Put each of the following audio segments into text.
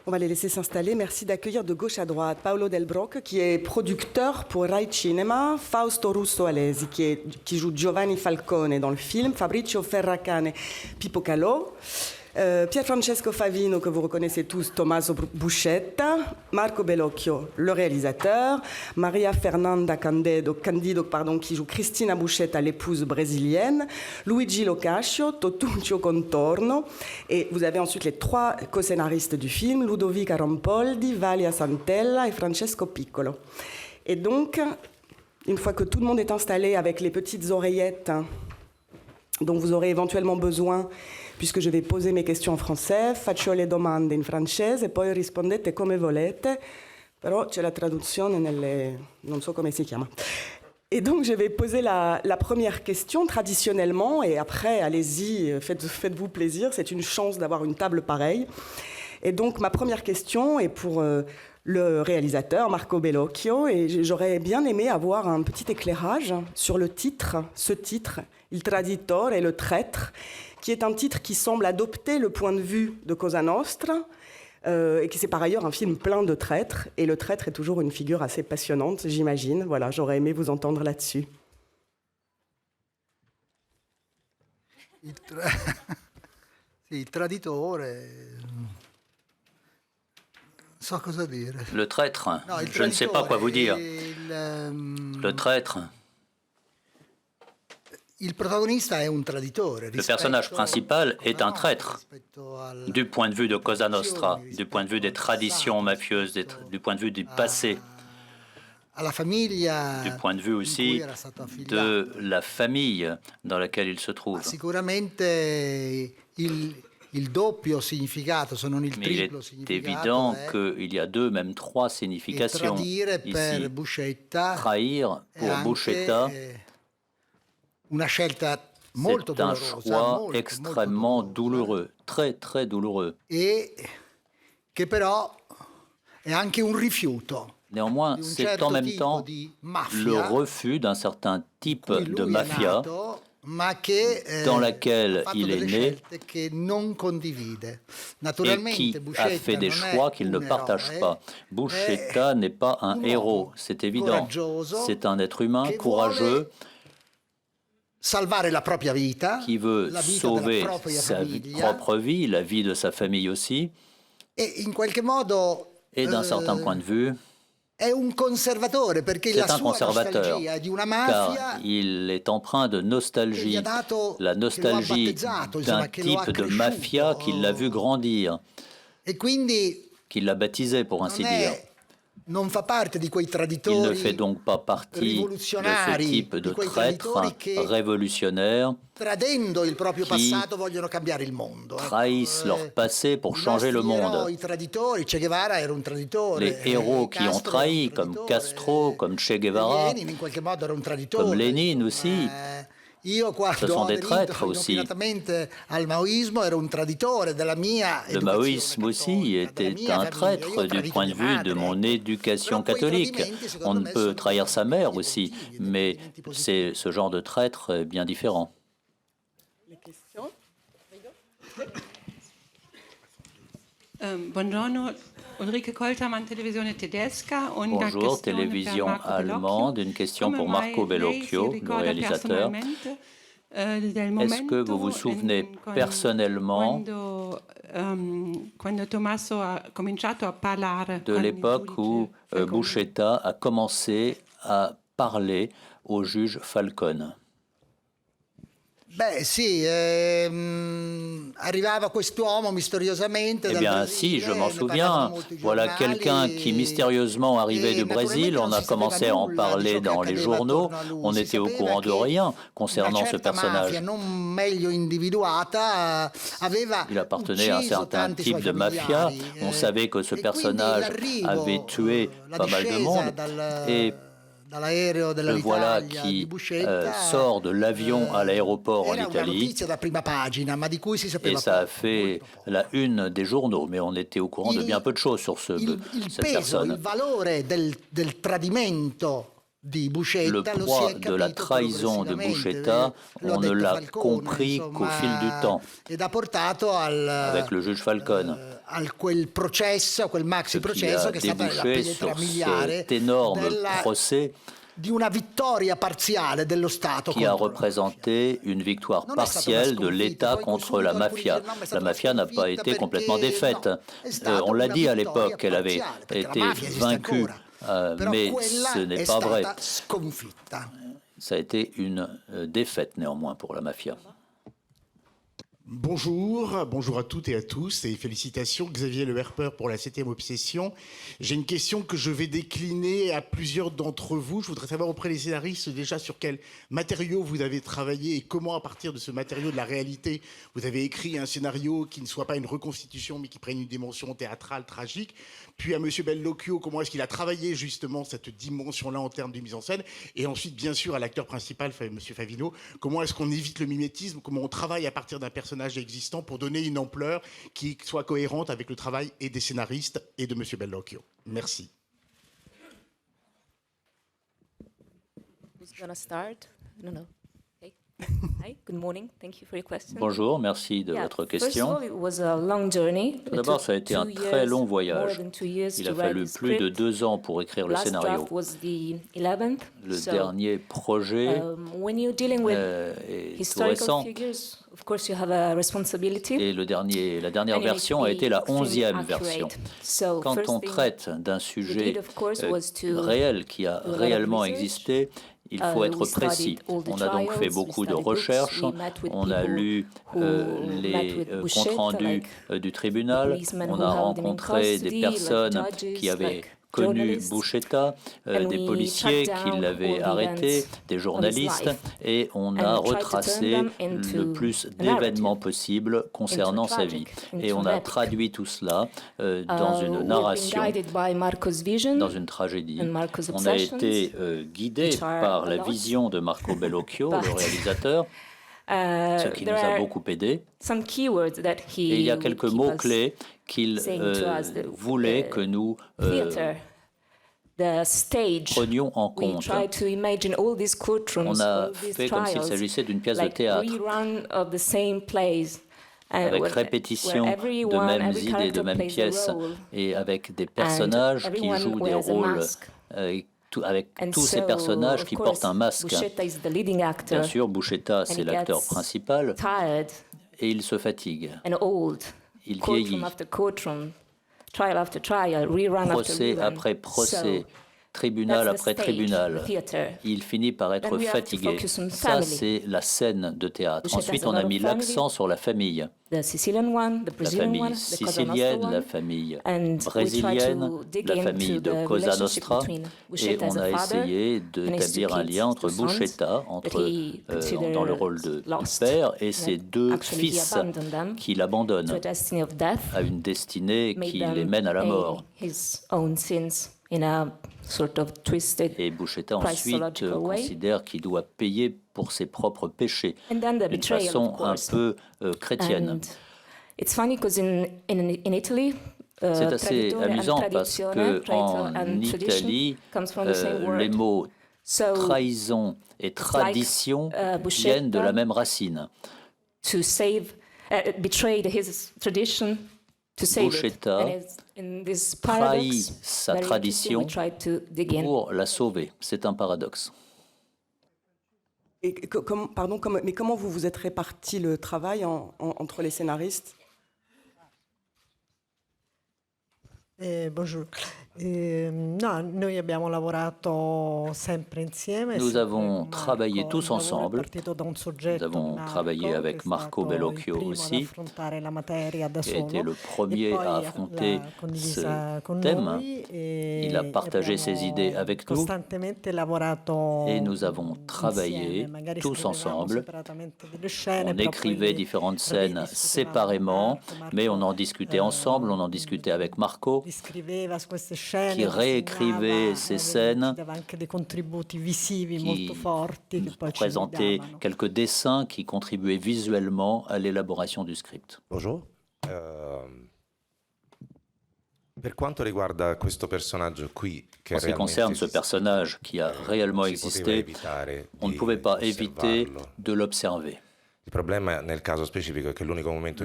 On va les laisser s'installer. Merci d'accueillir de gauche à droite Paolo Del Broc, qui est producteur pour Rai Cinema, Fausto Russo Alesi, qui joue Giovanni Falcone dans le film, Fabrizio Ferracane, Pippo Calò, Pier Francesco Favino, que vous reconnaissez tous, Tommaso Buscetta, Marco Bellocchio, le réalisateur, Maria Fernanda Candido, qui joue Cristina Buscetta, l'épouse brésilienne, Luigi Locascio, Totuncio Contorno, et vous avez ensuite les 3 co-scénaristes du film, Ludovica Rompoldi, Valia Santella et Francesco Piccolo. Et donc, une fois que tout le monde est installé avec les petites oreillettes dont vous aurez éventuellement besoin, puisque je vais poser mes questions en français, faccio le domande in francese, poi rispondete come volete, però c'è la traduzione non so come si chiama. Et donc je vais poser la première question traditionnellement, et après, allez-y, faites-vous plaisir, c'est une chance d'avoir une table pareille. Et donc ma première question est pour le réalisateur Marco Bellocchio, et j'aurais bien aimé avoir un petit éclairage sur le titre, ce titre, Il Traditore et le traître, qui est un titre qui semble adopter le point de vue de Cosa Nostra, et qui c'est par ailleurs un film plein de traîtres, et le traître est toujours une figure assez passionnante, j'imagine. Voilà, j'aurais aimé vous entendre là-dessus. Il traditore... So cosa dire. Le traître, No, je ne sais pas quoi vous dire. Le traître. Il protagonista è un traditore. Le personnage principal est un traître, du point de vue de Cosa Nostra, du point de vue des traditions mafieuses, du point de vue du passé, du point de vue aussi de la famille dans laquelle il se trouve. Sicuramente il doppio significato, se non il Mais il triplo est significato, évident qu'il y a 2, même 3 significations ici. Trahir pour Buscetta, c'est un choix extrêmement douloureux, très très douloureux. Et che però è anche un rifiuto. Néanmoins, c'est en même temps le refus d'un certain type de mafia dans laquelle il est né et qui a fait des choix qu'il ne partage pas. Buscetta n'est pas un héros, c'est évident. C'est un être humain courageux qui veut sauver sa propre vie, la vie de sa famille aussi, et d'un certain point de vue, c'est un conservateur, car il est empreint de nostalgie, la nostalgie d'un type de mafia qui l'a vu grandir, qui l'a baptisé, pour ainsi dire. Il ne fait donc pas partie de ce type de traîtres révolutionnaires qui trahissent leur passé pour changer le monde. Les héros qui ont trahi, comme Castro, comme Che Guevara, comme Lénine aussi, ce sont des traîtres aussi. Le maoïsme aussi était un traître du point de vue de mon éducation catholique. On ne peut trahir sa mère aussi, mais c'est ce genre de traître bien différent. Les questions? Buongiorno. Ulrike Koltermann, télévision tedesca. Bonjour, télévision allemande. Une question pour Marco Bellocchio, le réalisateur. Est-ce que vous vous souvenez personnellement de l'époque où Buscetta a commencé à parler au juge Falcone? Eh bien, si, je m'en souviens. Voilà quelqu'un qui mystérieusement arrivait du Brésil. On a commencé à en parler dans les journaux. On était au courant de rien concernant ce personnage. Il appartenait à un certain type de mafia. On savait que ce personnage avait tué pas mal de monde. Et le voilà qui sort de l'avion à l'aéroport en Italie, et ça a fait la une des journaux, mais on était au courant de bien peu de choses sur cette personne. Le poids de la trahison de Buscetta, on ne l'a compris qu'au fil du temps, avec le juge Falcone, ce qui a débouché sur cet énorme procès qui a représenté une victoire partielle de l'État contre la mafia. La mafia n'a pas été complètement défaite. On l'a dit à l'époque qu'elle avait été vaincue, mais ce n'est pas vrai. Ça a été une défaite néanmoins pour la mafia. Bonjour, bonjour à toutes et à tous et félicitations Xavier Le Herpeur pour la 7e obsession. J'ai une question que je vais décliner à plusieurs d'entre vous. Je voudrais savoir auprès des scénaristes déjà sur quels matériaux vous avez travaillé et comment à partir de ce matériau de la réalité vous avez écrit un scénario qui ne soit pas une reconstitution mais qui prenne une dimension théâtrale, tragique. Puis à Monsieur Bellocchio, comment est-ce qu'il a travaillé justement cette dimension-là en termes de mise en scène. Et ensuite bien sûr à l'acteur principal, Monsieur Favino, comment est-ce qu'on évite le mimétisme, comment on travaille à partir d'un personnage existant pour donner une ampleur qui soit cohérente avec le travail et des scénaristes et de M. Bellocchio. Merci. Who's gonna start? No. Okay. Hi, good morning. Thank you for your question. Bonjour, merci de votre question. Tout d'abord, ça a été un très long voyage. Il a fallu plus de 2 ans pour écrire le scénario. Le dernier projet est tout récent. Et la dernière version a été la 11e version. Quand on traite d'un sujet réel qui a réellement existé, il faut être précis. On a donc fait beaucoup de recherches, on a lu les comptes rendus du tribunal, on a rencontré des personnes qui avaient connu Buscetta, des policiers qui l'avaient arrêté, des journalistes, et on a retracé le plus d'événements possibles concernant sa vie. Et on a traduit tout cela dans une narration, dans une tragédie. On a été guidé par la vision de Marco Bellocchio, le réalisateur, ce qui nous a beaucoup aidé. Et il y a quelques mots-clés qu'il voulait que nous prenions en compte. On a fait comme s'il s'agissait d'une pièce de théâtre, avec répétition de mêmes idées, de mêmes pièces, et avec des personnages qui jouent des rôles, avec tous ces personnages qui portent un masque. Bien sûr, Buscetta, c'est l'acteur principal, et il se fatigue. Il vieillit. Procès après procès, tribunal après tribunal, il finit par être fatigué. Ça, c'est la scène de théâtre. Ensuite, on a mis l'accent sur la famille. La famille sicilienne, la famille brésilienne, la famille de Cosa Nostra. Et on a essayé d'établir un lien entre Buscetta, dans le rôle de père, et ses 2 fils qui l'abandonnent à une destinée qui les mène à la mort. Et Buscetta ensuite considère qu'il doit payer pour ses propres péchés d'une façon un peu chrétienne. C'est assez amusant parce qu'en Italie, les mots trahison et tradition viennent de la même racine. Buscetta trahit sa tradition pour la sauver. C'est un paradoxe. Et mais comment vous vous êtes réparti le travail entre les scénaristes? Bonjour. Nous avons travaillé tous ensemble. Nous avons travaillé avec Marco Bellocchio aussi, qui a été le premier à affronter ce thème. Il a partagé ses idées avec nous et nous avons travaillé tous ensemble. On écrivait différentes scènes séparément, mais on en discutait ensemble, on en discutait avec Marco, qui réécrivait ces scènes, qui présentait quelques dessins qui contribuaient visuellement à l'élaboration du script. Bonjour. En ce qui concerne ce personnage qui a réellement existé, on ne pouvait pas éviter de l'observer. Le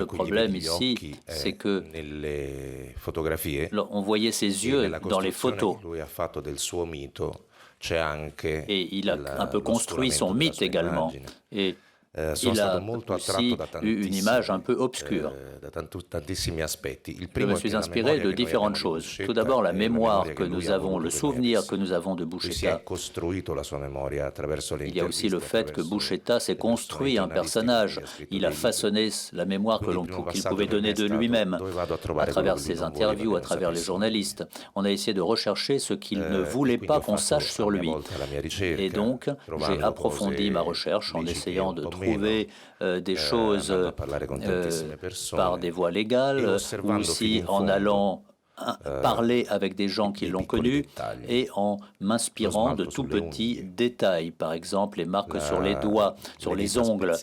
problème ici, c'est que on voyait ses yeux dans les photos. Et il a un peu construit son mythe également. Et il a aussi eu une image un peu obscure. Je me suis inspiré de différentes choses. Tout d'abord, la mémoire que nous avons, le souvenir que nous avons de Buscetta. Il y a aussi le fait que Buscetta s'est construit un personnage. Il a façonné la mémoire qu'il pouvait donner de lui-même à travers ses interviews, à travers les journalistes. On a essayé de rechercher ce qu'il ne voulait pas qu'on sache sur lui. Et donc, j'ai approfondi ma recherche en essayant de trouver des choses par des voies légales, ou aussi en allant parler avec des gens qui l'ont connu et en m'inspirant de tout petits détails. Par exemple, les marques sur les doigts, sur les ongles,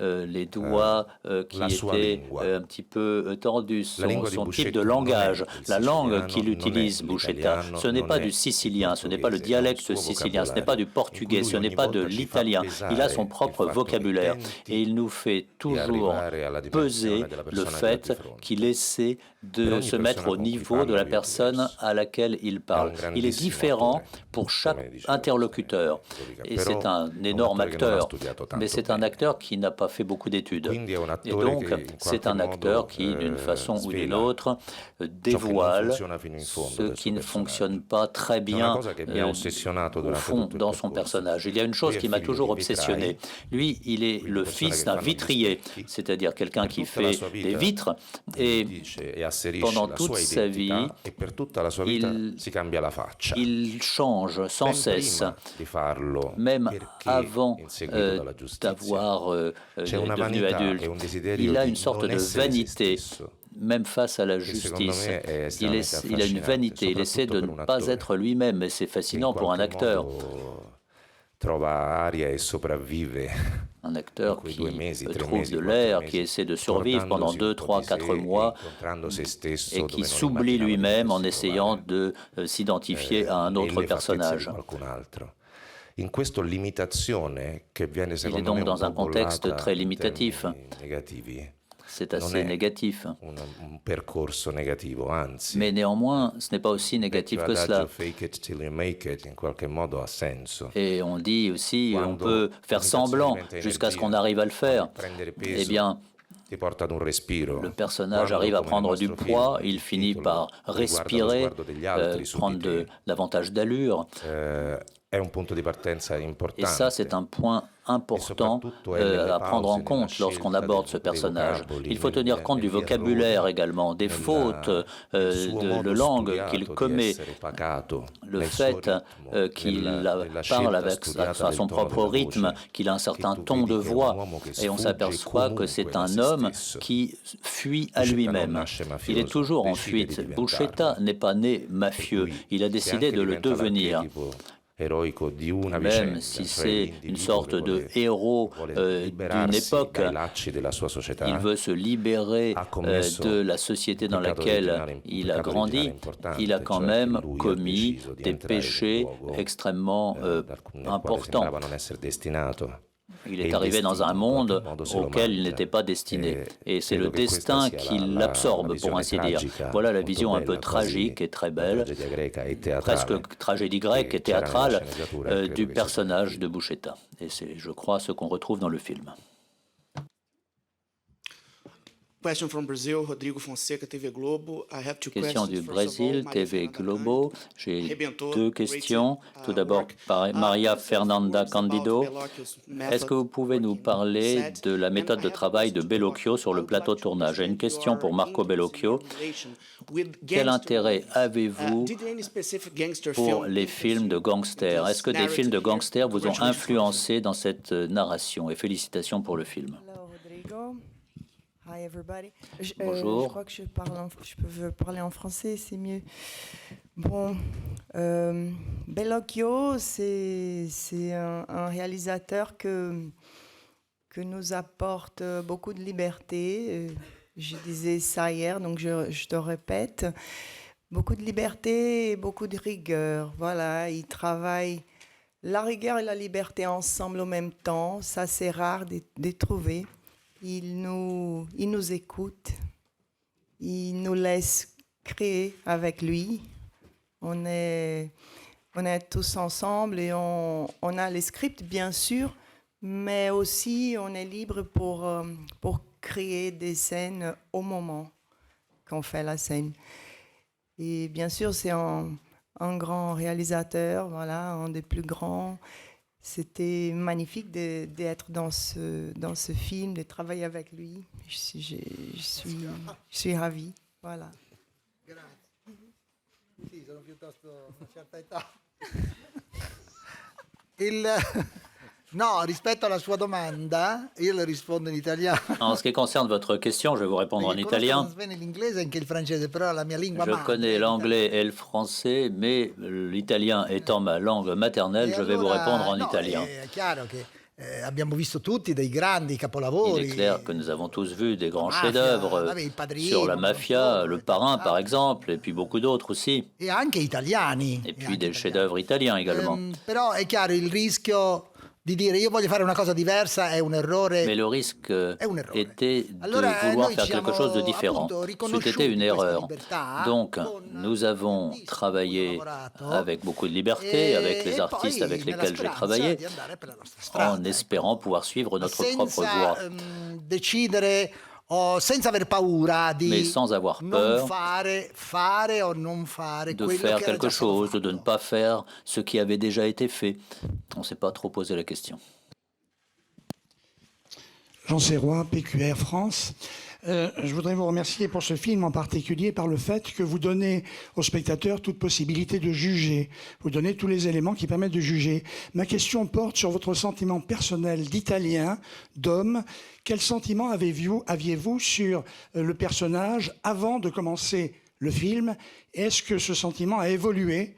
les doigts qui étaient un petit peu tordus, son type de langage, la langue qu'il utilise, Buscetta. Ce n'est pas du sicilien, ce n'est pas le dialecte sicilien, ce n'est pas du portugais, ce n'est pas de l'italien. Il a son propre vocabulaire et il nous fait toujours peser le fait qu'il essaie de se mettre au niveau de la personne à laquelle il parle. Il est différent pour chaque interlocuteur. Et c'est un énorme acteur, mais c'est un acteur qui n'a pas fait beaucoup d'études. Et donc, c'est un acteur qui, d'une façon ou d'une autre, dévoile ce qui ne fonctionne pas très bien au fond dans son personnage. Il y a une chose qui m'a toujours obsessionné. Lui, il est le fils d'un vitrier, c'est-à-dire quelqu'un qui fait des vitres, et pendant toute sa vie, il change sans cesse, même avant d'avoir devenu adulte. Il a une sorte de vanité, même face à la justice. Il a une vanité, il essaie de ne pas être lui-même, et c'est fascinant pour un acteur. Un acteur qui trouve de l'air, qui essaie de survivre pendant 2, 3, 4 mois et qui s'oublie lui-même en essayant de s'identifier à un autre personnage. Il est donc dans un contexte très limitatif. C'est assez négatif. Mais néanmoins, ce n'est pas aussi négatif que cela. Et on dit aussi, on peut faire semblant jusqu'à ce qu'on arrive à le faire. Eh bien, le personnage arrive à prendre du poids, il finit par respirer, prendre davantage d'allure. Et ça, c'est un point important à prendre en compte lorsqu'on aborde ce personnage. Il faut tenir compte du vocabulaire également, des fautes de langue qu'il commet, le fait qu'il parle à son propre rythme, qu'il a un certain ton de voix, et on s'aperçoit que c'est un homme qui fuit à lui-même. Il est toujours en fuite. Buscetta n'est pas né mafieux, il a décidé de le devenir. Même si c'est une sorte de héros d'une époque, il veut se libérer de la société dans laquelle il a grandi. Il a quand même commis des péchés extrêmement importants. Il est arrivé dans un monde auquel il n'était pas destiné. Et c'est le destin qui l'absorbe, pour ainsi dire. Voilà la vision un peu tragique et très belle, presque tragédie grecque et théâtrale, du personnage de Buscetta. Et c'est, je crois, ce qu'on retrouve dans le film. Question from Brazil, Rodrigo Fonseca, TV Globo. I have two Question du questions. Brésil, TV Globo. J'ai deux questions. Tout d'abord, par Maria Fernanda Candido. Est-ce que vous pouvez nous parler de la méthode de travail de Bellocchio sur le plateau de tournage? J'ai une question pour Marco Bellocchio. Quel intérêt avez-vous pour les films de gangsters? Est-ce que des films de gangsters vous ont influencé dans cette narration? Et félicitations pour le film. Hi everybody. Bonjour. Je crois que je peux parler en français, c'est mieux. Bon, Bellocchio, c'est un réalisateur que nous apporte beaucoup de liberté. Je disais ça hier, donc je te répète. beaucoup de liberté et beaucoup de rigueur. Voilà, il travaille la rigueur et la liberté ensemble au même temps. Ça, c'est rare de trouver. Il nous écoute. Il nous laisse créer avec lui. On est tous ensemble et on a les scripts, bien sûr, mais aussi on est libre pour créer des scènes au moment qu'on fait la scène. Et bien sûr, c'est un grand réalisateur, voilà, un des plus grands. C'était magnifique d'être dans ce film, de travailler avec lui. Je suis ravie, voilà. Sì, sono piuttosto una certa età. No, rispetto alla sua domanda, io le rispondo in italiano. En ce qui concerne votre question, je vais vous répondre en italien. L'inglese e anche il francese, però la mia lingua Je connais l'anglais et le français, mais l'italien étant ma langue maternelle, je vais vous répondre en italien. È chiaro che abbiamo visto tutti dei grandi capolavori. Il est clair que nous avons tous vu des grands chefs-d'œuvre sur la mafia, Le Parrain par exemple, et puis beaucoup d'autres aussi. E anche italiani. Et puis des chefs-d'œuvre italiens également. Però è chiaro, il rischio di dire io voglio fare una cosa diversa è un errore. Mais le risque était de vouloir faire quelque chose de différent. C'était une erreur. Donc, nous avons travaillé avec beaucoup de liberté, avec les artistes avec lesquels j'ai travaillé, en espérant pouvoir suivre notre propre voie. Senza aver paura Mais sans avoir peur fare o non fare de faire quelque chose, de ne pas faire ce qui avait déjà été fait. On ne s'est pas trop posé la question. Jean Serrois, PQR France. Je voudrais vous remercier pour ce film en particulier par le fait que vous donnez aux spectateurs toute possibilité de juger. Vous donnez tous les éléments qui permettent de juger. Ma question porte sur votre sentiment personnel d'Italien, d'homme. Quel sentiment aviez-vous sur le personnage avant de commencer le film? Est-ce que ce sentiment a évolué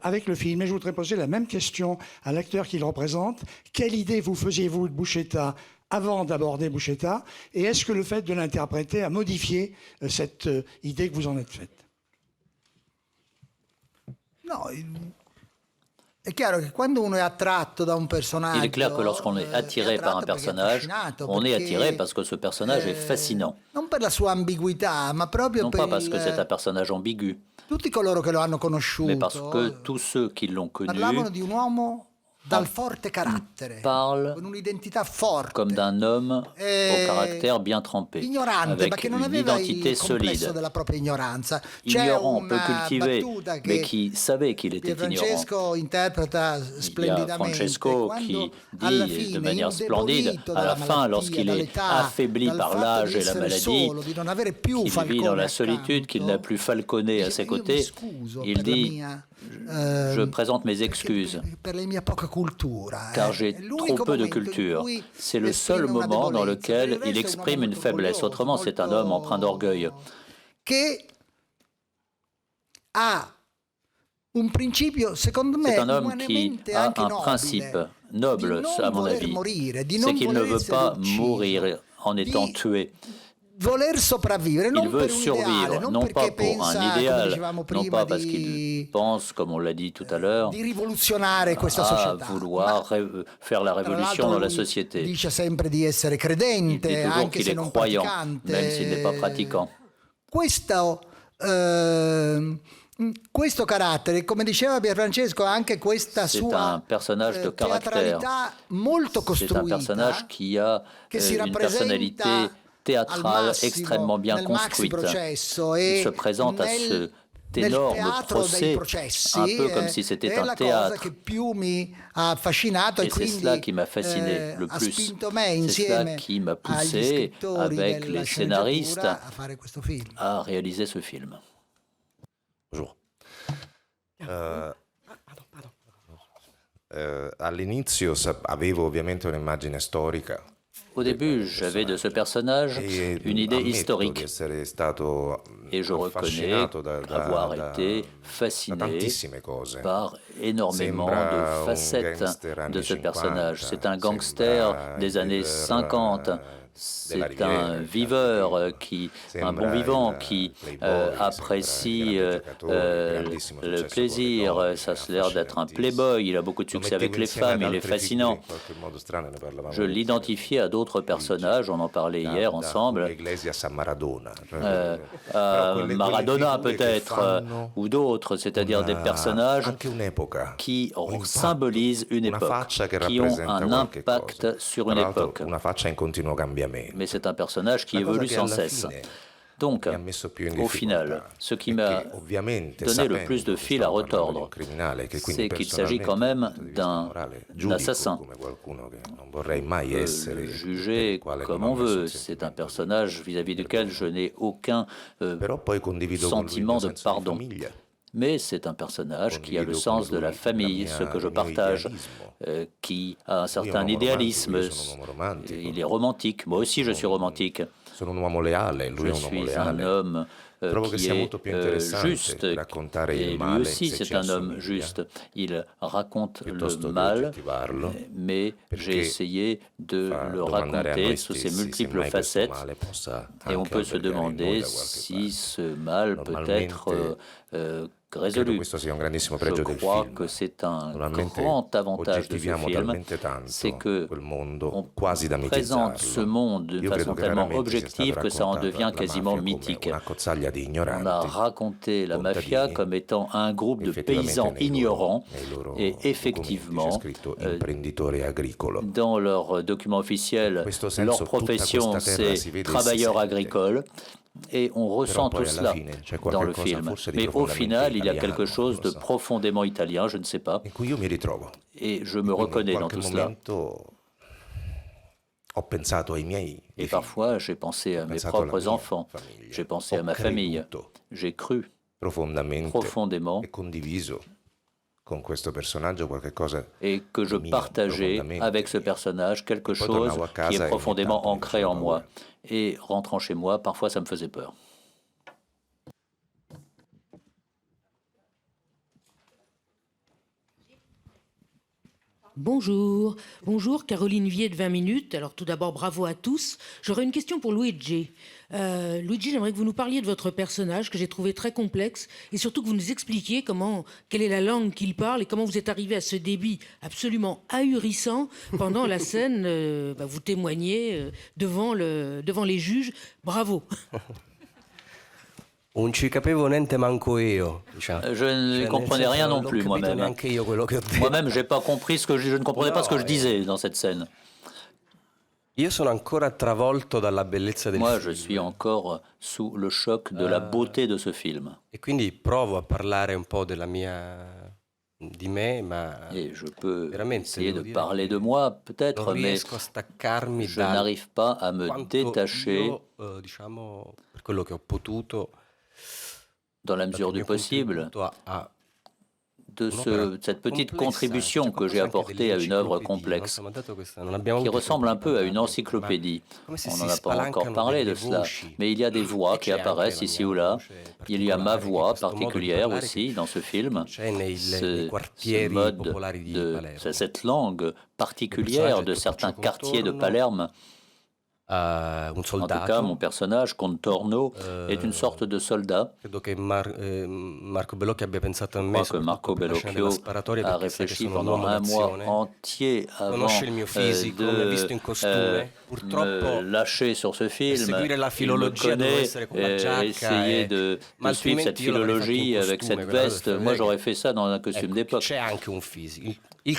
avec le film? Et je voudrais poser la même question à l'acteur qu'il représente. Quelle idée vous faisiez-vous de Buscetta avant d'aborder Buscetta, et est-ce que le fait de l'interpréter a modifié cette idée que vous en êtes faite? No, è chiaro che quando uno è attratto da un personaggio, Il est clair que lorsqu'on est attiré par un personnage, on est attiré parce que ce personnage est fascinant. Non per la sua ambiguità, ma proprio Non per pas parce que c'est un personnage ambigu, tutti coloro che lo hanno conosciuto mais parce que tous ceux qui l'ont connu parlavano di un uomo dal forte carattere, parlent con un'identità forte, comme d'un homme au caractère bien trempé, ignorante, ma avec che non une aveva identité il complesso solide, della propria ignoranza. C'è ignorant, peu una cultivé, battuta mais che qui savait qu'il était ignorant. Francesco interpreta Il y a splendidamente. Francesco qui dit de manière splendide, à la fin, lorsqu'il est affaibli par l'âge et la maladie, qu'il vit dans la solitude, qu'il n'a plus Falconet à ses côtés, il dit « Je présente mes excuses, car j'ai trop peu de culture. » C'est le seul moment dans lequel il exprime une faiblesse. Autrement, c'est un homme empreint d'orgueil. C'est un homme qui a un principe noble, à mon avis. C'est qu'il ne veut pas mourir en étant tué. Il veut survivre, non pas pour un idéal, non pas parce qu'il pense, comme on l'a dit tout à l'heure, à vouloir faire la révolution dans la société. Il dit toujours qu'il est croyant, même s'il n'est pas pratiquant. Questo carattere, come diceva Pierfrancesco, anche questa sua teatralità molto costruita, c'est un personnage qui a une personnalité théâtrale extrêmement bien construite. Il se présente à ce énorme procès, un peu comme si c'était un théâtre. Et c'est cela qui m'a fasciné le plus. C'est cela qui m'a poussé, avec les scénaristes, à réaliser ce film. Bonjour. All'inizio avevo ovviamente un'immagine storica. Au début, j'avais de ce personnage une idée historique. Et je reconnais avoir été fasciné par énormément de facettes de ce personnage. C'est un gangster des années 50. C'est un viveur, un bon vivant qui apprécie le plaisir. Ça a l'air d'être un playboy. Il a beaucoup de succès avec les femmes. Il est fascinant. Je l'identifiais à d'autres personnages. On en parlait hier ensemble. Maradona peut-être, ou d'autres, c'est-à-dire des personnages qui symbolisent une époque, qui ont un impact sur une époque. Mais c'est un personnage qui évolue sans cesse. Donc, au final, ce qui m'a donné le plus de fil à retordre, c'est qu'il s'agit quand même d'un assassin. Jugé comme on veut, c'est un personnage vis-à-vis duquel je n'ai aucun sentiment de pardon. Mais c'est un personnage qui a le sens de la famille, ce que je partage, qui a un certain idéalisme. Il est romantique. Moi aussi, je suis romantique. Je suis un homme qui est juste, et lui aussi c'est un homme juste. Il raconte le mal, mais j'ai essayé de le raconter sous ses multiples facettes, et on peut se demander si ce mal peut être résolu. Je crois que c'est un grand avantage de ce film, c'est que on présente ce monde d'une façon tellement objective que ça en devient quasiment mythique. On a raconté la mafia comme étant un groupe de paysans ignorants, et effectivement, dans leurs documents officiels, leur profession c'est travailleurs agricoles. Et on ressent tout cela dans le film. Mais au final, il y a quelque chose de profondément italien, je ne sais pas. Et je me reconnais dans tout cela. Et parfois, j'ai pensé à mes propres enfants, j'ai pensé à ma famille, j'ai cru profondément et que je partageais avec ce personnage quelque chose qui est profondément ancré en moi. Et rentrant chez moi, parfois ça me faisait peur. Bonjour, Caroline Vier de 20 minutes. Alors tout d'abord, bravo à tous. J'aurais une question pour Luigi. Luigi, j'aimerais que vous nous parliez de votre personnage, que j'ai trouvé très complexe, et surtout que vous nous expliquiez quelle est la langue qu'il parle et comment vous êtes arrivé à ce débit absolument ahurissant pendant la scène. Vous témoignez devant les juges. Bravo. Je ne comprenais rien non plus moi-même. Moi-même, je ne comprenais pas ce que je disais dans cette scène. Moi, je suis encore sous le choc de la beauté de ce film. Et je peux essayer de parler de moi, peut-être, mais je n'arrive pas à me détacher dans la mesure du possible de cette petite contribution que j'ai apportée à une œuvre complexe, qui ressemble un peu à une encyclopédie. On n'en a pas encore parlé de cela, mais il y a des voix qui apparaissent ici ou là. Il y a ma voix particulière aussi dans ce film, ce mode cette langue particulière de certains quartiers de Palerme. En tout cas, mon personnage, Contorno, est une sorte de soldat. Je crois que Marco Bellocchio a réfléchi pendant un mois entier avant de me lâcher sur ce film. Il me connaît, essayer de suivre cette philologie avec cette veste. Moi, j'aurais fait ça dans un costume d'époque. Il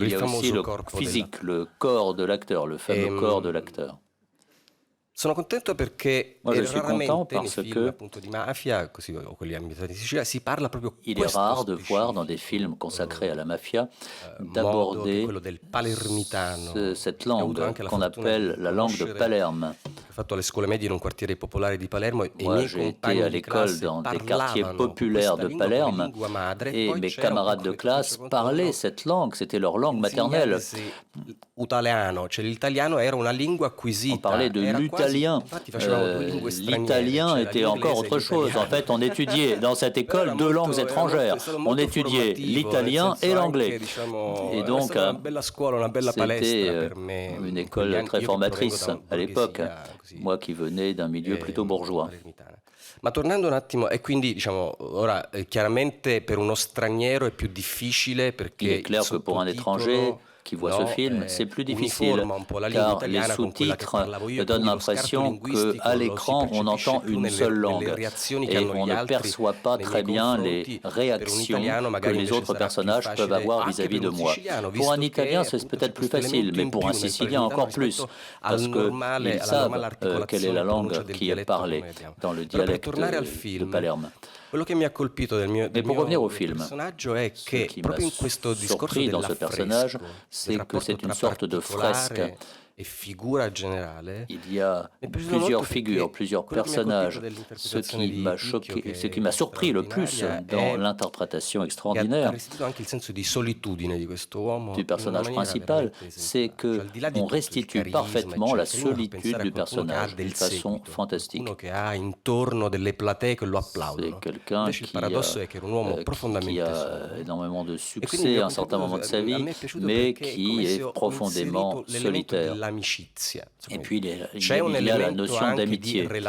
y a aussi le physique, le corps de l'acteur, le fameux corps de l'acteur. Moi, je suis content parce que il est rare de voir dans des films consacrés à la mafia d'aborder cette langue qu'on appelle la langue de Palerme. Moi, j'ai été à l'école dans des quartiers populaires de Palerme et mes camarades de classe parlaient cette langue, c'était leur langue maternelle. italiano, cioè l'italiano era una lingua acquisita. On parlait de l'italien. L'italien était encore autre chose. En fait, on étudiait dans cette école deux langues étrangères. On étudiait l'italien et l'anglais. Et donc, c'était une école très formatrice à l'époque. Moi qui venais d'un milieu plutôt bourgeois. Ma tornando un attimo, e quindi diciamo ora chiaramente per uno straniero è più difficile perché il est clair que pour un étranger qui voit ce film, c'est plus difficile, car les sous-titres me donnent l'impression qu'à l'écran, on entend une seule langue et on ne perçoit pas très bien les réactions que les autres personnages peuvent avoir vis-à-vis de moi. Pour un Italien, c'est peut-être plus facile, mais pour un Sicilien, encore plus, parce qu'ils savent quelle est la langue qui est parlée dans le dialecte de Palerme. Mais pour revenir au film, ce qui m'a surpris dans ce personnage, c'est que c'est une sorte de fresque. Il y a plusieurs figures, plusieurs personnages. Ce qui m'a surpris le plus dans l'interprétation extraordinaire du personnage principal, c'est qu'on restitue parfaitement la solitude du personnage d'une façon fantastique. C'est quelqu'un qui a énormément de succès à un certain moment de sa vie, mais qui est profondément solitaire. Et puis il y a la notion d'amitié. Parler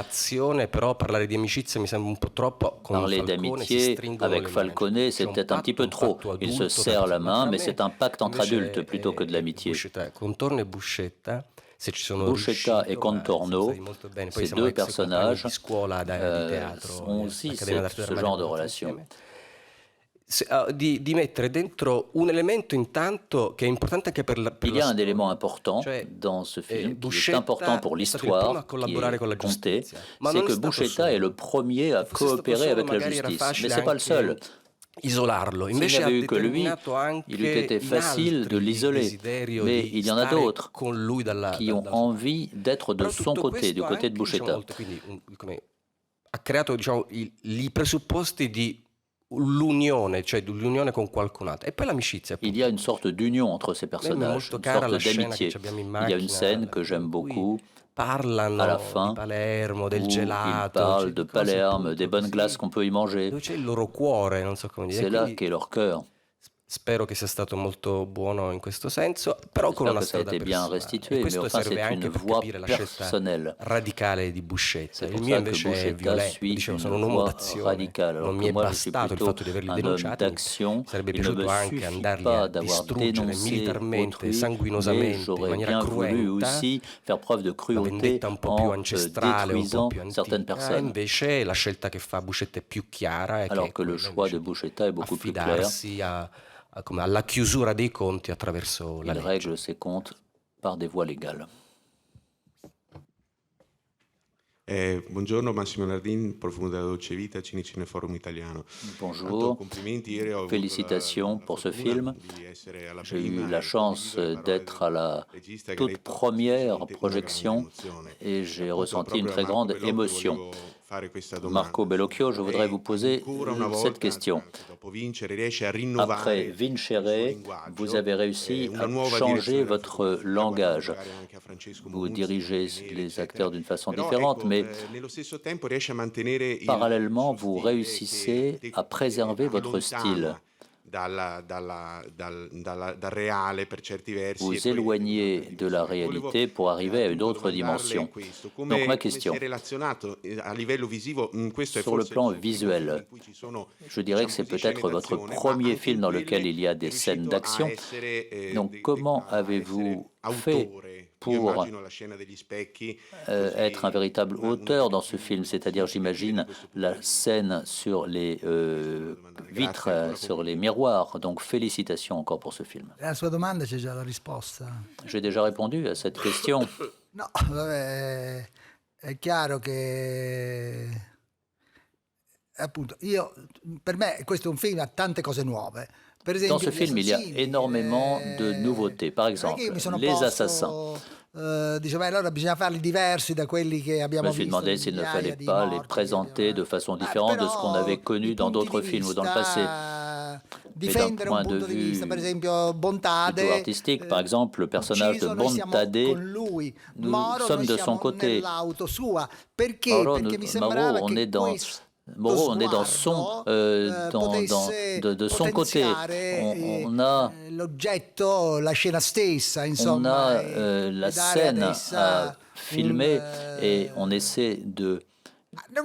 d'amitié avec Falcone, c'est peut-être un petit peu trop. Il se serre la main, mais c'est un pacte entre adultes plutôt que de l'amitié. Buscetta et Contorno, ces deux personnages ont aussi ce genre de relation. Di mettere dentro un elemento intanto che è importante anche per Il y a un élément important dans ce film qui est important pour l'histoire, qui est compté, c'est que Buscetta est le premier à coopérer avec la justice, mais c'est pas le seul. Isolarlo. S'il n'y avait eu que lui, il eût été facile de l'isoler. Mais il y en a d'autres qui ont envie d'être de son côté, du côté de Buscetta. Ha creato, diciamo, i presupposti di l'unione, cioè l'unione con qualcun altro. E poi l'amicizia. Il y a une sorte d'union entre ces personnages, une sorte d'amitié. Il y a une scène que j'aime beaucoup. À la fin, où ils parlent de Palerme, des bonnes glaces qu'on peut y manger. C'est là qu'est leur cœur. Spero che sia stato molto buono in questo senso, però con una strada personale. E questo serve anche per capire la scelta radicale di Buscetta. Il mio invece è violento, dicevo, sono un uomo d'azione, non mi è bastato il fatto di averli denunciati, sarebbe piaciuto anche andarli a distruggere militarmente, sanguinosamente, in maniera cruenta, una vendetta un po' più ancestrale, un po' più antica. Invece la scelta che fa Buscetta è più chiara e alors que le choix de Buscetta est beaucoup plus clair. Alla chiusura dei conti attraverso la legge. Il règle ses comptes par des voies légales. Buongiorno, Massimo Nardin, Profumo della Dolce Vita, Cineforum Italiano. Bonjour, félicitations pour ce film. J'ai eu la chance d'être à la toute première projection et j'ai ressenti une très grande émotion. Marco Bellocchio, je voudrais vous poser cette question. Après Vincere, vous avez réussi à changer votre langage. Vous dirigez les acteurs d'une façon différente, mais parallèlement, vous réussissez à préserver votre style. Vous éloignez de la réalité pour arriver à une autre dimension. Donc ma question, sur le plan visuel, je dirais que c'est peut-être votre premier film dans lequel il y a des scènes d'action. Donc comment avez-vous fait pour être un véritable auteur dans ce film, c'est-à-dire, j'imagine, la scène sur les vitres, sur les miroirs. Donc, félicitations encore pour ce film. La sua domanda c'è già la risposta. J'ai déjà répondu à cette question. No, vabbè, è chiaro che appunto per me questo è un film, ha tante cose nuove. Dans ce film, il y a énormément de nouveautés. Par exemple, les assassins. Allora bisogna farli diversi da quelli che abbiamo visto. Je me suis demandé s'il ne fallait pas les présenter de façon différente de ce qu'on avait connu dans d'autres films ou dans le passé. Mais d'un point de vue plutôt artistique, par exemple, le personnage de Bontade, nous sommes de son côté. Mauro, on est dans son, de son côté. On a la scène à filmer et on essaie de lui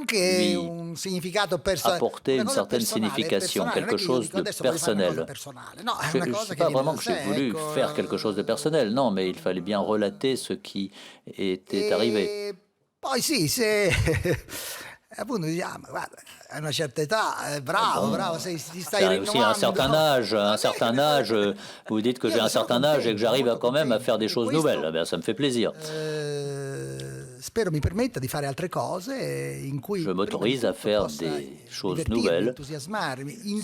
apporter une certaine signification, quelque chose de personnel. Je ne sais pas vraiment que j'ai voulu faire quelque chose de personnel, non, mais il fallait bien relater ce qui était arrivé. Appunto diciamo, guarda, a una certa età, bravo, aussi un certain âge, vous dites que j'ai un certain âge et que j'arrive quand même à faire des choses nouvelles, eh bien, ça me fait plaisir. Spero mi permetta di fare altre cose in cui je m'autorise à faire des choses nouvelles,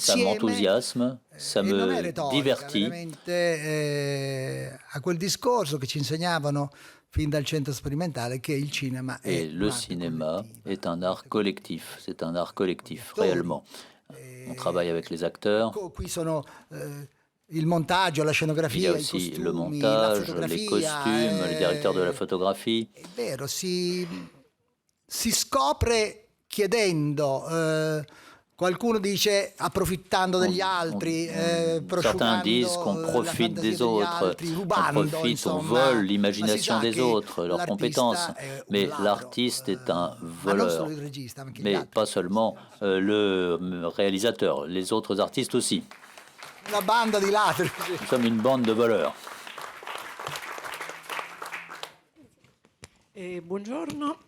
ça m'enthousiasme, ça me divertit. A quel discorso che ci insegnavano fin dal centro sperimentale che il cinema è et le cinéma est un art collectif, c'est un art collectif, réellement. On travaille avec les acteurs. Qui sono il montaggio, la scenografia, il y a aussi le montage, les costumes, le directeur de la photographie. È vero, si scopre chiedendo. Qualcuno dice approfittando degli altri, certains disent qu'on profite des autres, on vole l'imagination des autres, leurs compétences. Mais l'artiste est un voleur, mais pas seulement le réalisateur, les autres artistes aussi. Una banda di ladri. Nous sommes une bande de voleurs. Buongiorno,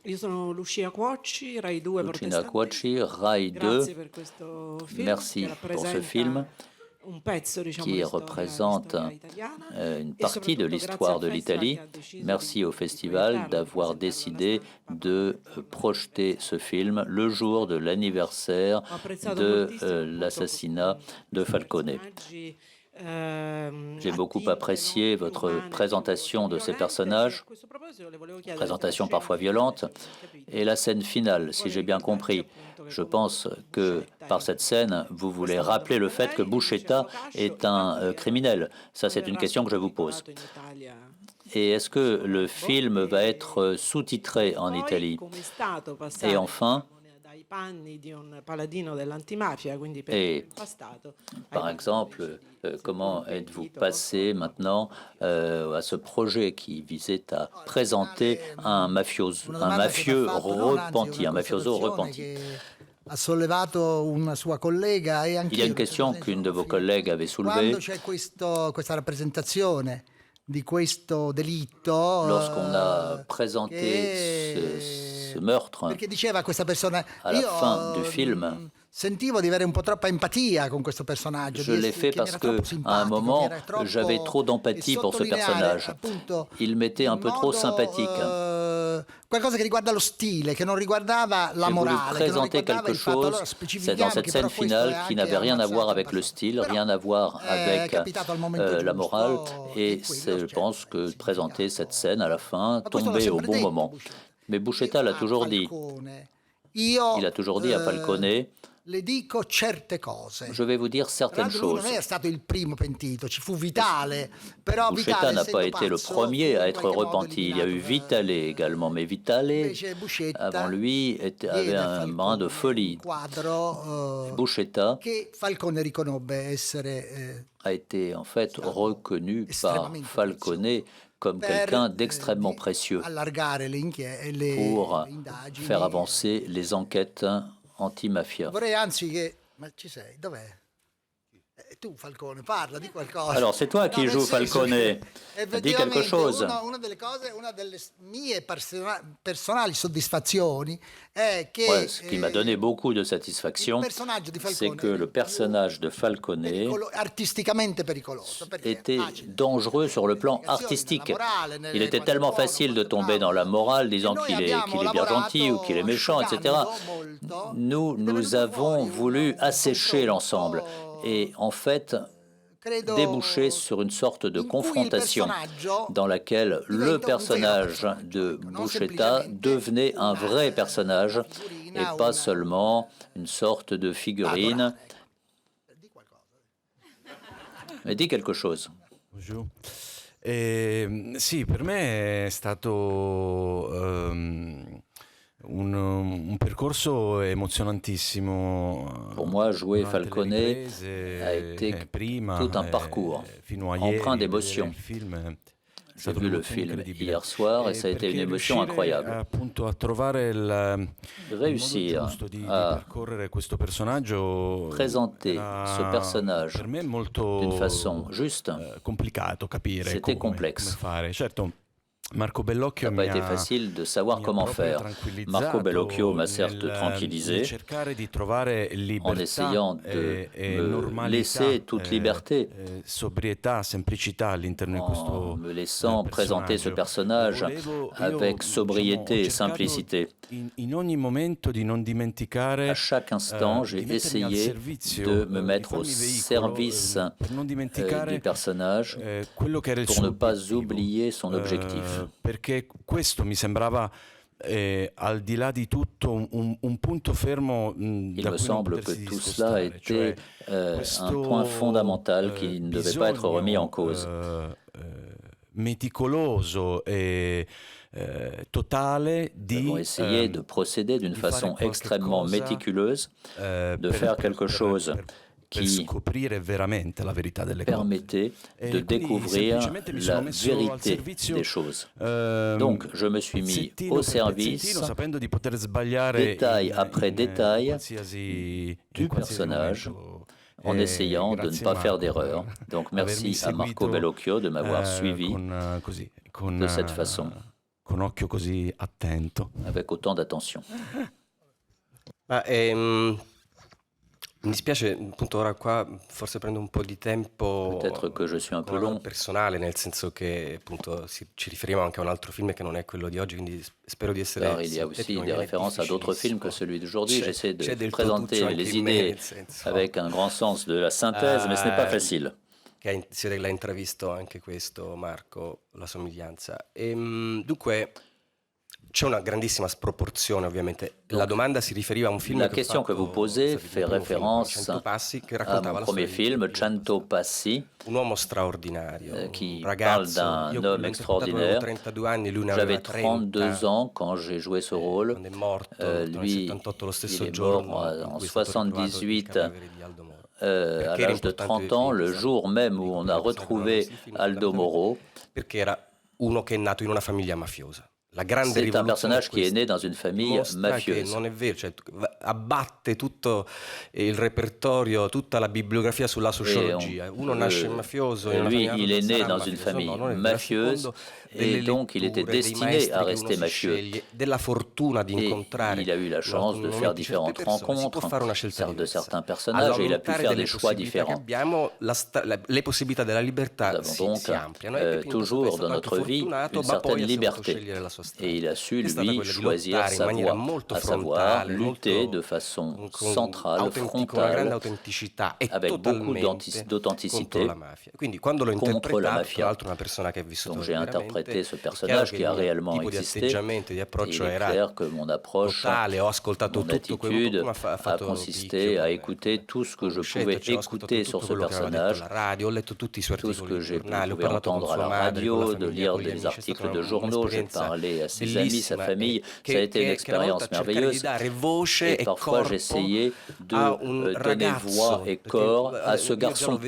io sono Lucia Cuocci, Rai 2. Lucia Cuocci, Rai 2. Merci pour ce film qui représente une partie de l'histoire de l'Italie. Merci au festival d'avoir décidé de projeter ce film le jour de l'anniversaire de l'assassinat de Falcone. J'ai beaucoup apprécié votre présentation de ces personnages, présentation parfois violente, et la scène finale, si j'ai bien compris. Je pense que par cette scène, vous voulez rappeler le fait que Buscetta est un criminel. Ça, c'est une question que je vous pose. Et est-ce que le film va être sous-titré en Italie? Et enfin, et par exemple, comment êtes-vous passé maintenant à ce projet qui visait à présenter un mafieux repenti, un mafioso repenti? Il y a une question qu'une de vos collègues avait soulevée. Lorsqu'on a présenté ce meurtre, à la fin du film, je l'ai fait parce que, à un moment, j'avais trop d'empathie pour ce personnage. Il m'était un peu trop sympathique. J'ai voulu présenter quelque chose, c'est dans cette scène finale qui n'avait rien à voir avec le style, rien à voir avec la morale, et je pense que présenter cette scène à la fin tombait au bon moment. Mais Buscetta l'a toujours dit. Il a toujours dit à Falcone: je vais vous dire certaines choses. Buscetta n'a pas été le premier à être repenti. Il y a eu Vitale également, mais Vitale, avant lui, avait un brin de folie. Buscetta a été en fait reconnu par Falcone comme quelqu'un d'extrêmement précieux pour faire avancer les enquêtes anti-mafia. Alors, c'est toi qui joues Falcone. Dis quelque chose. Moi, ce qui m'a donné beaucoup de satisfaction, c'est que le personnage de Falcone était dangereux sur le plan artistique. Il était tellement facile de tomber dans la morale, disant qu'il est bien gentil ou qu'il est méchant, etc. Nous avons voulu assécher l'ensemble et en fait déboucher sur une sorte de confrontation dans laquelle le personnage de Buscetta devenait un vrai personnage et pas seulement une sorte de figurine Dis quelque chose. Bonjour. Sì, per me è stato un percorso emozionantissimo. Pour moi, jouer Falcone a été tout un parcours empreint d'émotions. J'ai vu le film hier soir et ça a été une émotion incroyable. Réussir à présenter ce personnage d'une façon juste, c'était complexe. Marco Bellocchio ça n'a pas été facile de savoir comment faire. Marco Bellocchio m'a certes tranquillisé en essayant de me laisser toute liberté, en me laissant présenter ce personnage avec sobriété et simplicité. À chaque instant, j'ai essayé de me mettre au service du personnage pour ne pas oublier son objectif. Perché questo mi sembrava al di là di tutto un punto fermo. Il me semble que tout cela était un point fondamental qui ne devait pas être remis en cause. Meticoloso e totale Nous avons essayé de procéder d'une façon extrêmement méticuleuse, de faire quelque chose qui permettait de découvrir la vérité des choses. Donc, je me suis mis au service, détail après détail, du personnage, en essayant de ne pas faire d'erreur. Donc, merci à Marco Bellocchio de m'avoir suivi de cette façon, avec autant d'attention. Mi dispiace, appunto ora qua forse prendo un po' di tempo peut-être que je suis un peu long personale, nel senso che appunto ci riferiamo anche a un altro film che non è quello di oggi, quindi spero di essere... Car il y a aussi des références à d'autres films que celui d'aujourd'hui. J'essaie de présenter les idées avec un grand sens de la synthèse, mais ce n'est pas facile. Che l'ha intravisto anche questo, Marco, la somiglianza. Dunque... C'è una grandissima sproporzione, ovviamente. La domanda si riferiva a un film La question que vous posez fait référence à mon premier film, Cento Passi, un uomo straordinario, qui parle d'un homme extraordinaire. J'avais 32 ans quand j'ai joué ce rôle. Lui, il est mort en 78 à l'âge de 30 ans, le jour même où on a retrouvé Aldo Moro. Perché era uno che è nato in una famiglia mafiosa. C'est un personnage qui est né dans une famille mafieuse. Non è vero, cioè, abbatte tutto il repertorio, tutta la bibliografia sulla sociologia. Uno nasce mafioso. Lui, il est né dans une famille mafieuse et donc il était destiné à rester mafieux. Et il a eu la chance de faire différentes rencontres de certains personnages et il a pu faire des choix différents. Le possibilità della libertà Nous avons donc toujours dans notre vie une certaine liberté. Et il a su, lui, choisir sa voie, à savoir lutter de façon centrale, frontale, avec beaucoup d'authenticité contre la mafia. Donc j'ai interprété ce personnage qui a réellement existé. Et il est clair que mon approche, mon attitude a consisté à écouter tout ce que je pouvais écouter sur ce personnage, tout ce que j'ai pu entendre à la radio, de lire des articles de journaux, j'ai parlé à ses amis, sa famille. Ça a été une expérience merveilleuse. Et parfois, j'essayais de donner voix et corps à ce garçon.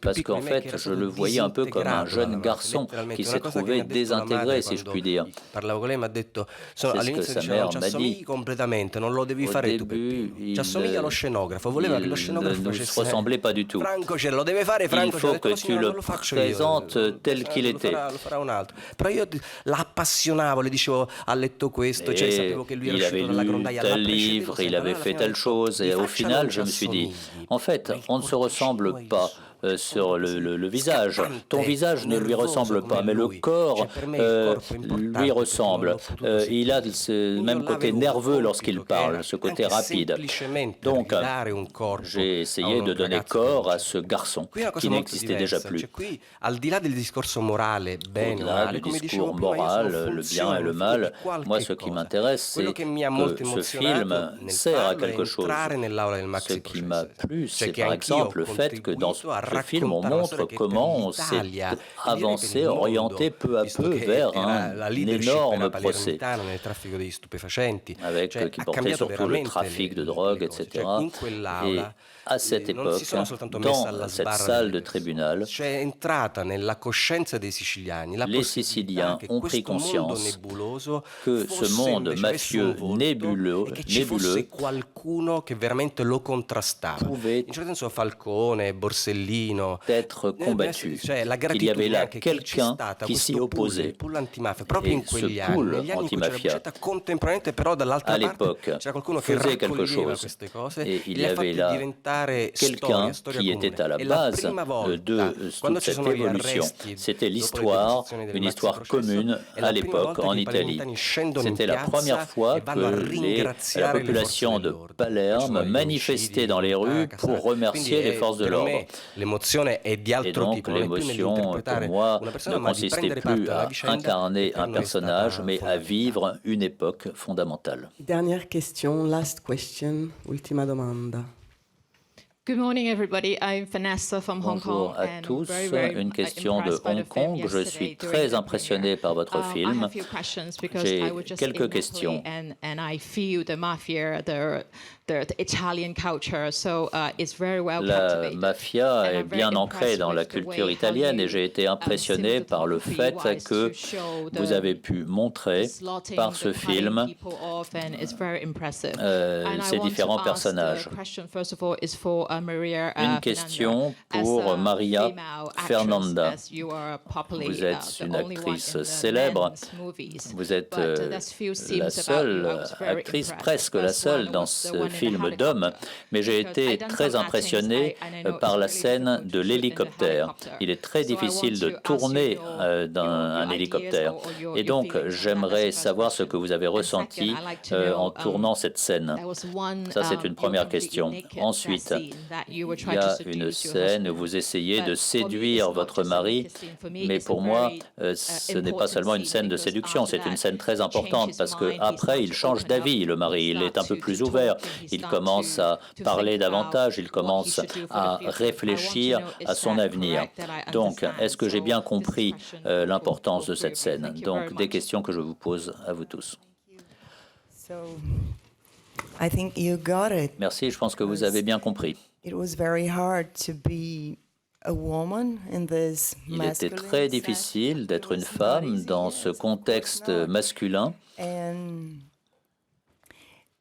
Parce qu'en fait, je le voyais un peu comme un jeune garçon qui s'est trouvé désintégré, si je puis dire. C'est ce que sa mère m'a dit. Au début, il ne nous ressemblait pas du tout. Il faut que tu le présentes tel qu'il était. Le dicevo, ha letto questo, cioè sapevo che lui era uscito dalla grondaia. Il avait lu tel livre, il avait fait telle chose, et au final, je me suis dit, en fait, on ne se ressemble pas sur le visage. Ton visage ne lui ressemble pas, mais le corps lui ressemble. Il a ce même côté nerveux lorsqu'il parle, ce côté rapide. Donc, j'ai essayé de donner corps à ce garçon qui n'existait déjà plus. Au-delà du discours moral, le bien et le mal, moi, ce qui m'intéresse, c'est que ce film sert à quelque chose. Ce qui m'a plu, c'est par exemple le fait que dans quelques films, on montre comment on s'est avancé, orienté peu à peu vers un énorme procès, avec, qui portait surtout le trafic de drogue, etc. Et à cette époque, dans cette salle de tribunal, les Siciliens ont pris conscience que ce monde mafieux nébuleux pouvait être combattu. Il y avait là quelqu'un qui s'y opposait. Et ce pool antimafia, à l'époque, faisait quelque chose. Et il y avait là quelqu'un qui était à la base de toute cette évolution. C'était l'histoire, une histoire commune à l'époque en Italie. C'était la première fois que la population de Palerme manifestait dans les rues pour remercier les forces de l'ordre. Et donc l'émotion, pour moi, ne consistait plus à incarner un personnage, mais à vivre une époque fondamentale. Dernière question, last question, ultima domanda. Good morning, everybody. I'm Vanessa from Hong Kong. Bonjour à tous. Une question de Hong Kong. Je suis très impressionné par votre film. J'ai quelques questions. La mafia est bien ancrée dans la culture italienne et j'ai été impressionné par le fait que vous avez pu montrer par ce film ces différents personnages. Une question pour Maria Fernanda. Vous êtes une actrice célèbre. Vous êtes la seule actrice, presque la seule dans ce film d'homme, mais j'ai été très impressionné par la scène de l'hélicoptère. Il est très difficile de tourner un hélicoptère. Et donc, j'aimerais savoir ce que vous avez ressenti en tournant cette scène. Ça, c'est une première question. Ensuite, il y a une scène où vous essayez de séduire votre mari, mais pour moi, ce n'est pas seulement une scène de séduction, c'est une scène très importante parce qu'après, il change d'avis, le mari. Il est un peu plus ouvert, il commence à parler davantage, il commence à réfléchir à son avenir. Donc, est-ce que j'ai bien compris l'importance de cette scène? Donc, des questions que je vous pose à vous tous. Merci, je pense que vous avez bien compris. Il était très difficile d'être une femme dans ce contexte masculin.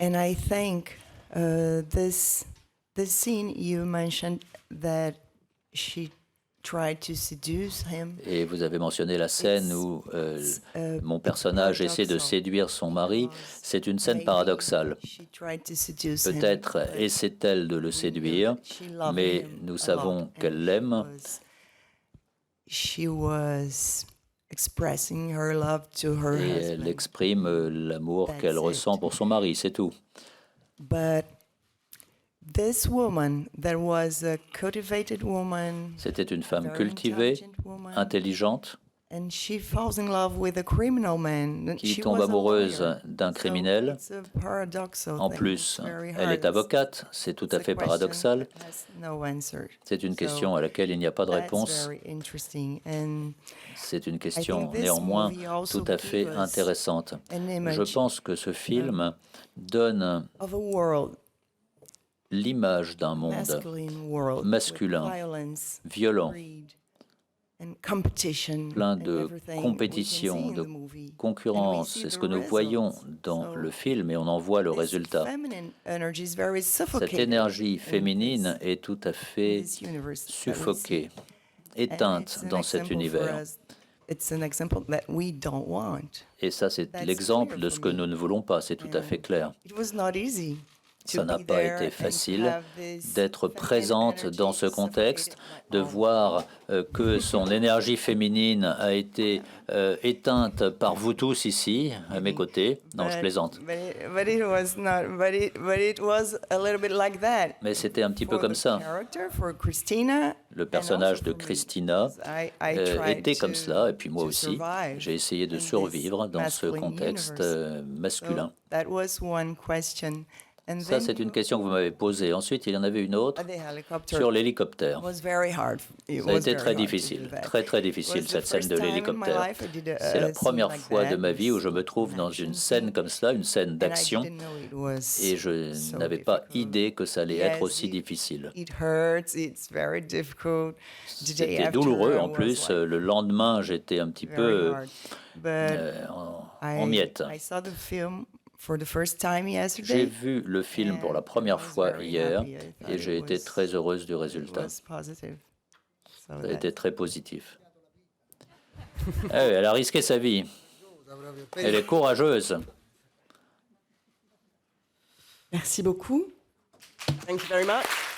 And I think this scene you mentioned that she tried to seduce him. Et vous avez mentionné la scène où mon personnage essaie de séduire son mari. C'est une scène paradoxale. Peut-être essaie-t-elle de le séduire, mais nous savons qu'elle l'aime. Et elle exprime l'amour qu'elle ressent pour son mari, c'est tout. C'était une femme cultivée, intelligente, qui tombe amoureuse d'un criminel. En plus, elle est avocate, c'est tout à fait paradoxal. C'est une question à laquelle il n'y a pas de réponse. C'est une question néanmoins tout à fait intéressante. Je pense que ce film donne l'image d'un monde masculin, violent, plein de compétition, de concurrence. C'est ce que nous voyons dans le film et on en voit le résultat. Cette énergie féminine est tout à fait suffoquée, éteinte dans cet univers. Et ça, c'est l'exemple de ce que nous ne voulons pas, c'est tout à fait clair. Ça n'a pas été facile d'être présente dans ce contexte, de voir que son énergie féminine a été éteinte par vous tous ici, à mes côtés. Non, je plaisante. Mais c'était un petit peu comme ça. Le personnage de Christina était comme cela, et puis moi aussi. J'ai essayé de survivre dans ce contexte masculin. Ça, c'est une question que vous m'avez posée. Ensuite, il y en avait une autre sur l'hélicoptère. Ça a été très difficile, très difficile, cette scène de l'hélicoptère. C'est la première fois de ma vie où je me trouve dans une scène comme cela, une scène d'action, et je n'avais pas idée que ça allait être aussi difficile. C'était douloureux en plus. Le lendemain, j'étais un petit peu en miettes. J'ai vu le film pour la première fois hier et j'ai été très heureuse du résultat. Ça a été très positif. Elle a risqué sa vie. Elle est courageuse. Merci beaucoup. Thank you very much.